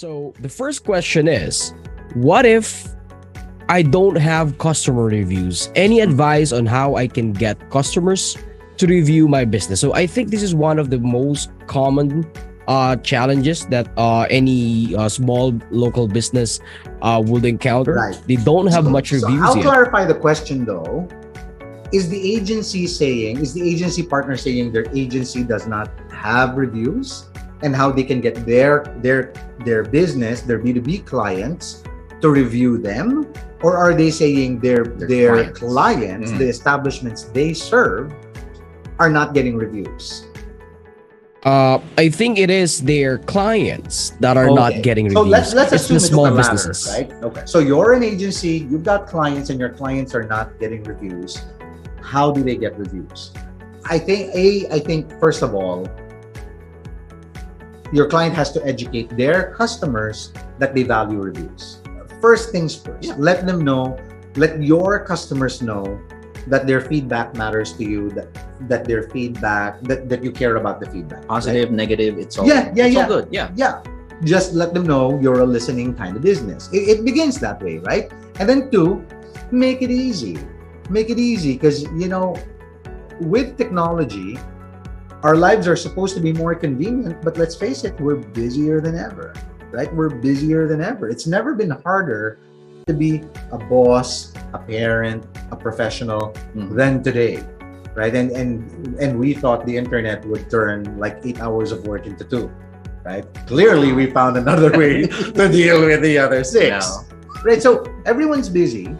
So the first question is, what if I don't have customer reviews? Any advice on how I can get customers to review my business? So I think this is one of the most common challenges that any small local business would encounter. Right. They don't have much So reviews I'll yet. clarify the question though. Is the agency partner saying their agency does not have reviews and how they can get their business, their B2B clients to review them? Or are they saying their clients, the establishments they serve, are not getting reviews? I think it is their clients that are not getting reviews. So let's It's assume the small it's the latter, businesses, right? Okay. So you're an agency, you've got clients, and your clients are not getting reviews. How do they get reviews? I think first of all, your client has to educate their customers that they value reviews. First things first, let them know, let your customers know that their feedback matters to you, that their feedback, that you care about the feedback. Positive, right? Negative, it's all all good. Yeah. Just let them know you're a listening kind of business. It begins that way, right? And then two, make it easy. Make it easy because, with technology, our lives are supposed to be more convenient, but let's face it, we're busier than ever, right? We're busier than ever. It's never been harder to be a boss, a parent, a professional than today, right? And we thought the internet would turn like 8 hours of work into 2, right? Clearly, we found another way to deal with the other 6, right? So everyone's busy.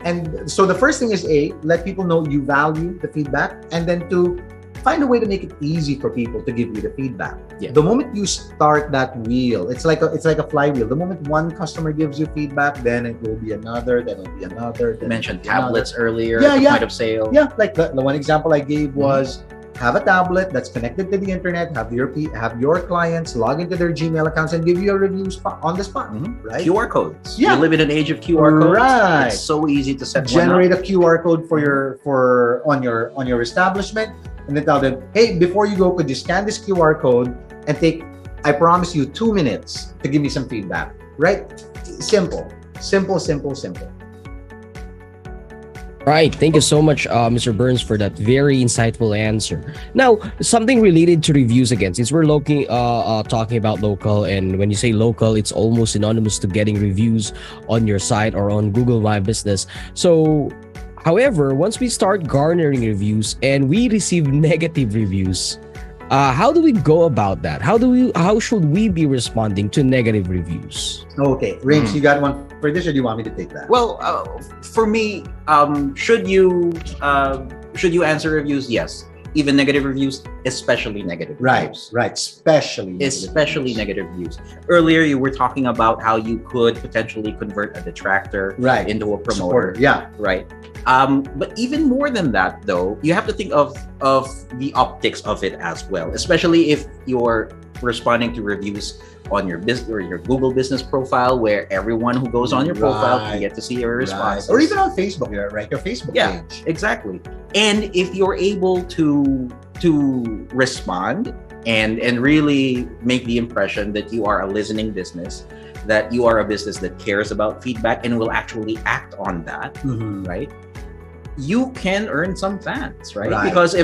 And so the first thing is let people know you value the feedback, and then 2, find a way to make it easy for people to give you the feedback. Yeah. The moment you start that wheel, it's like a flywheel. The moment one customer gives you feedback, then it will be another, then it'll be another. You mentioned tablets earlier, point of sale. Yeah, like the one example I gave was have a tablet that's connected to the internet, have your clients log into their Gmail accounts and give you a review on the spot, right? QR codes. Yeah. We live in an age of QR codes. Right. It's so easy to generate a QR code on your establishment, and then tell them, hey, before you go, could you scan this QR code and I promise you 2 minutes to give me some feedback, right? Simple. Right. Thank you so much, Mr. Burns, for that very insightful answer. Now, something related to reviews again, since we're talking about local, and when you say local, it's almost synonymous to getting reviews on your site or on Google My Business. So, however, once we start garnering reviews and we receive negative reviews, how do we go about that? How should we be responding to negative reviews? Okay, Rames, you got one for this, or do you want me to take that? Well, for me, should you answer reviews? Yes, even negative reviews, especially negative reviews. Right, especially negative reviews. Earlier, you were talking about how you could potentially convert a detractor into a promoter. Right. But even more than that, though, you have to think of the optics of it as well, especially if you're responding to reviews on your business or your Google business profile, where everyone who goes on your profile can get to see your response. Or even on Facebook, right? Your Facebook page. Exactly. And if you're able to respond and really make the impression that you are a listening business, that you are a business that cares about feedback and will actually act on that, right? You can earn some fans, right? Because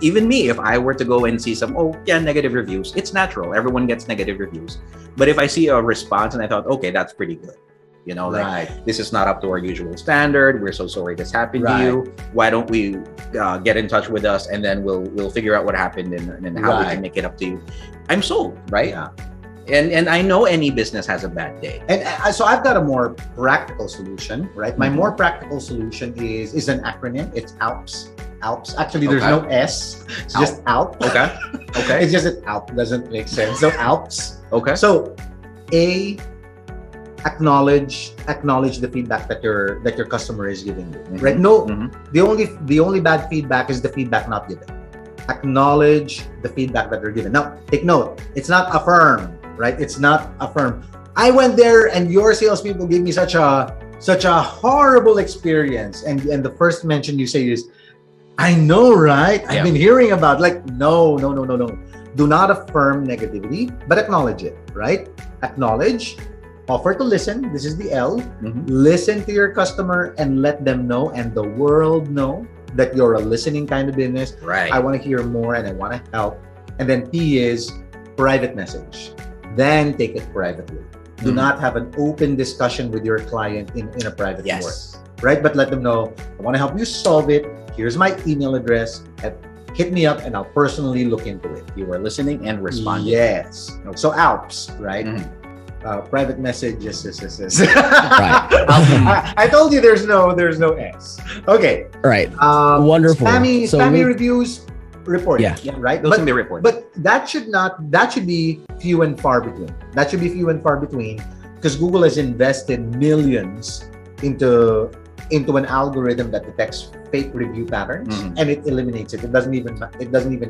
even me, if I were to go and see some, negative reviews, it's natural. Everyone gets negative reviews. But if I see a response and I thought, okay, that's pretty good. This is not up to our usual standard. We're so sorry this happened to you. Why don't we get in touch with us, and then we'll figure out what happened and how we can make it up to you. I'm sold, right? Yeah. And I know any business has a bad day. And so I've got a more practical solution, right? My more practical solution is an acronym. It's ALPS. ALPS. Actually, there's no S. It's just ALP. Okay. It's just that ALP doesn't make sense. So ALPS. Okay. So A, acknowledge the feedback that your customer is giving you. Right? No, the only bad feedback is the feedback not given. Acknowledge the feedback that they're given. Now, take note. It's not affirm. Right? It's not affirm. I went there and your salespeople gave me such a horrible experience. And the first mention you say is, I know, right? I've been hearing about, no. Do not affirm negativity, but acknowledge it, right? Acknowledge, offer to listen. This is the L. Mhm. Listen to your customer and let them know and the world know that you're a listening kind of business. Right. I want to hear more and I want to help. And then P is private message. Then take it privately. Do Mhm. not have an open discussion with your client in a private forum, Yes. right? But let them know, I want to help you solve it. Here's my email address. Hit me up and I'll personally look into it. You are listening and responding. Yes. So ALPS, right? Mhm. Private message. Yes. Right. I told you there's no S. Okay. Right. Wonderful. Spammy So spammy we- reviews, report. Yeah. Right. Those can be reported. But that should be few and far between. That should be few and far between because Google has invested millions into an algorithm that detects fake review patterns and it eliminates it. It doesn't even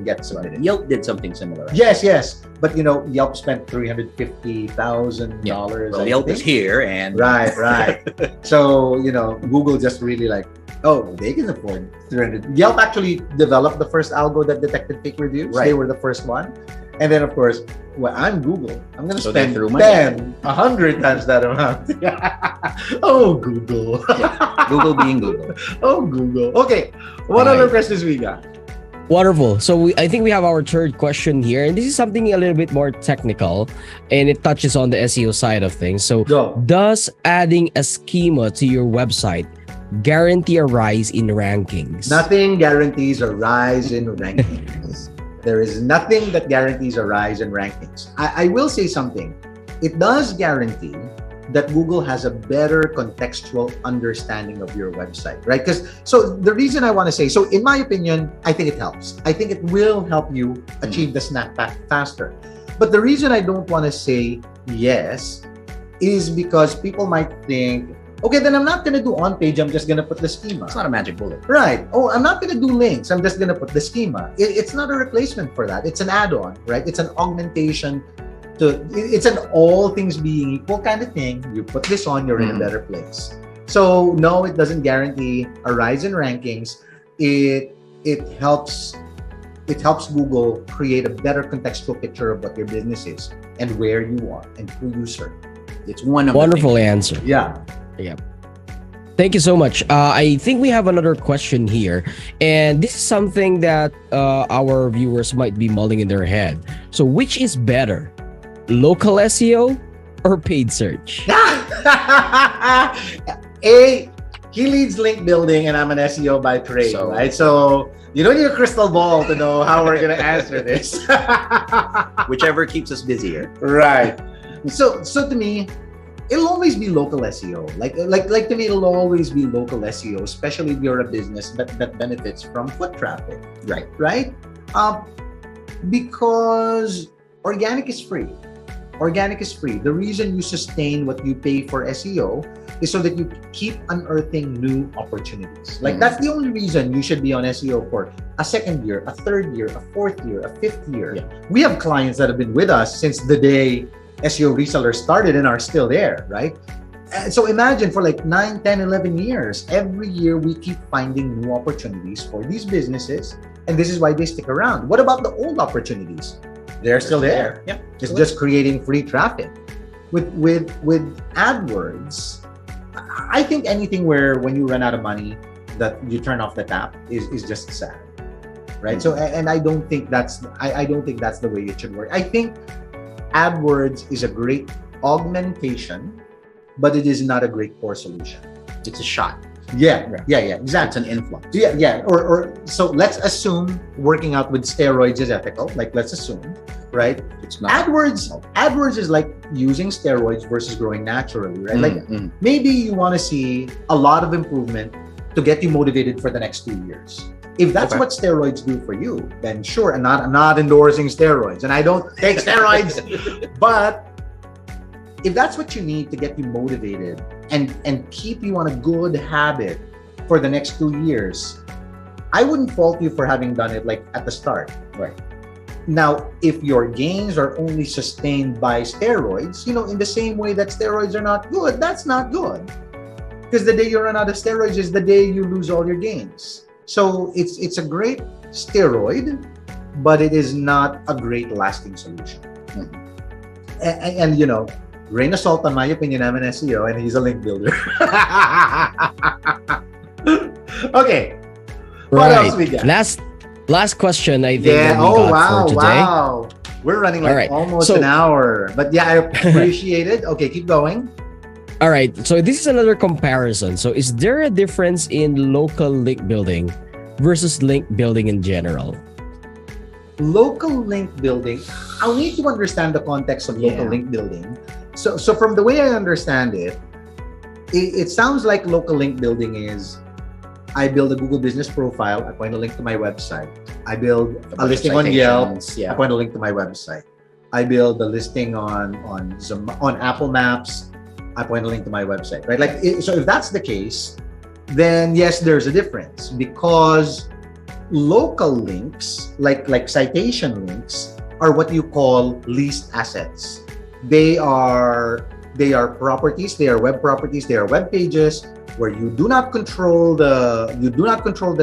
get submitted. Yelp did something similar. Right? Yes. But Yelp spent $350,000. Well, I Yelp think. is here, and Right. So, Google just really they can afford 300. Yelp actually developed the first algo that detected fake reviews. Right. They were the first one. And then, of course, I'm Google. I'm going to So they spend threw money. 100 times that amount. Oh, Google. Google being Google. Oh, Google. Okay. What Right. other questions we got? Wonderful. So I think we have our third question here, and this is something a little bit more technical, and it touches on the SEO side of things. So, Go. does adding a schema to your website guarantee a rise in rankings? Nothing guarantees a rise in rankings. There is nothing that guarantees a rise in rankings. I will say something. It does guarantee that Google has a better contextual understanding of your website, right? So the reason I want to say, so in my opinion, I think it helps. I think it will help you achieve the snapback faster. But the reason I don't want to say yes is because people might think, okay, then I'm not going to do on page. I'm just going to put the schema. It's not a magic bullet. Right. Oh, I'm not going to do links. I'm just going to put the schema. It's not a replacement for that. It's an add-on, right? It's an augmentation it's an all things being equal kind of thing. You put this on, you're in a better place. So no, it doesn't guarantee a rise in rankings. It helps Google create a better contextual picture of what your business is and where you are and who you serve. It's one of Wonderful the answer. Yeah. Thank you so much. I think we have another question here, and this is something that our viewers might be mulling in their head. So, which is better, local SEO or paid search? He leads link building and I'm an SEO by trade, So- right? So you don't need a crystal ball to know how we're going to answer this. whichever keeps us busier. Right. So to me, it'll always be local SEO. Like to me, it'll always be local SEO, especially if you're a business that benefits from foot traffic, Right. right? Because organic is free. Organic is free. The reason you sustain what you pay for SEO is so that you keep unearthing new opportunities. Like that's the only reason you should be on SEO for a second year, a third year, a fourth year, a fifth year. Yeah. We have clients that have been with us since the day SEO resellers started and are still there, right? And so imagine for like 9, 10, 11 years, every year we keep finding new opportunities for these businesses. And this is why they stick around. What about the old opportunities? They're still there. Yeah. It's just creating free traffic. With AdWords, I think anything where when you run out of money that you turn off the tap is just sad, right? So and I don't think that's the way it should work. I think AdWords is a great augmentation, but it is not a great core solution. It's a shot. Yeah, It's exactly. an influx. Yeah. Or so let's assume working out with steroids is ethical. Like let's assume, right? It's not. AdWords is like using steroids versus growing naturally, right? Like maybe you want to see a lot of improvement to get you motivated for the next 2 years. If that's what steroids do for you, then sure. And I'm not endorsing steroids, and I don't take steroids, but if that's what you need to get you motivated and keep you on a good habit for the next 2 years, I wouldn't fault you for having done it like at the start. Right. Now, if your gains are only sustained by steroids, in the same way that steroids are not good, that's not good. Because the day you run out of steroids is the day you lose all your gains. So it's a great steroid, but it is not a great lasting solution. And you know, rain of salt on my opinion, I'm an SEO and he's a link builder. Okay. What else we got? Last question, I think. Yeah. That we Oh, got wow. for today. Wow. We're running like All right. almost So- an hour. But yeah, I appreciate it. Okay, keep going. All right. So this is another comparison. So is there a difference in local link building versus link building in general? Local link building, I need to understand the context of local Yeah. link building. So from the way I understand it, it sounds like local link building is I build a Google business profile, I point a link to my website. I build a listing on Yelp, I Yeah. point a link to my website. I build a listing on Apple Maps, I point a link to my website, right? So if that's the case, then yes, there's a difference because local links, like citation links, are what you call leased assets. They are properties, they are web properties, they are web pages where you do not control the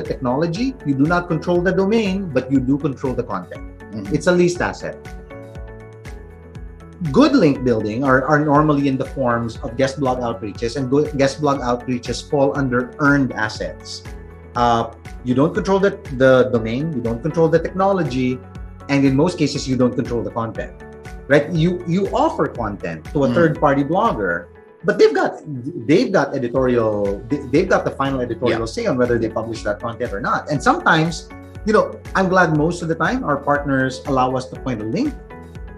technology, you do not control the domain, but you do control the content. Mhm. It's a leased asset. Good link building are normally in the forms of guest blog outreaches, and guest blog outreaches fall under earned assets. You don't control the domain, you don't control the technology, and in most cases, you don't control the content. Right? You offer content to a third-party blogger, but they've got the final editorial say on whether they publish that content or not. And sometimes, you know, I'm glad most of the time our partners allow us to point a link.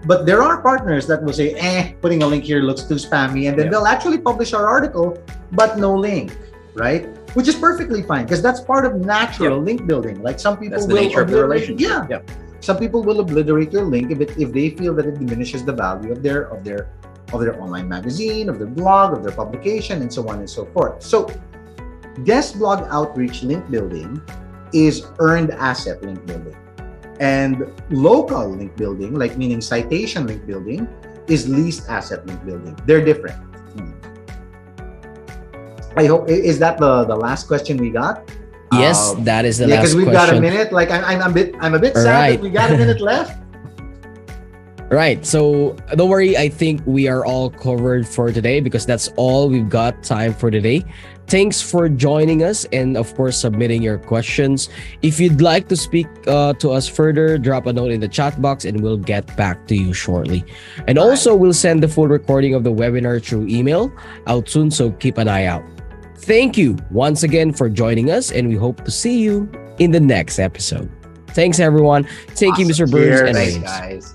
But there are partners that will say, putting a link here looks too spammy. And then they'll actually publish our article, but no link, right? Which is perfectly fine because that's part of natural link building. Like some people That's the will nature of the obliterate- relationship. Yeah. Some people will obliterate your link if they feel that it diminishes the value of their online magazine, of their blog, of their publication, and so on and so forth. So guest blog outreach link building is earned asset link building. And local link building, like meaning citation link building, is leased asset link building. They're different. I hope, is that the last question we got? Yes, that is the Yeah, last because question. we've got a minute. Like I'm a bit sad Right. that we got a minute left. Right. So don't worry. I think we are all covered for today because that's all we've got time for today. Thanks for joining us and, of course, submitting your questions. If you'd like to speak to us further, drop a note in the chat box and we'll get back to you shortly. And also, we'll send the full recording of the webinar through email out soon, so keep an eye out. Thank you once again for joining us, and we hope to see you in the next episode. Thank you, everyone. Thank you, Mr. Burns Cheers. and Thanks, James. guys.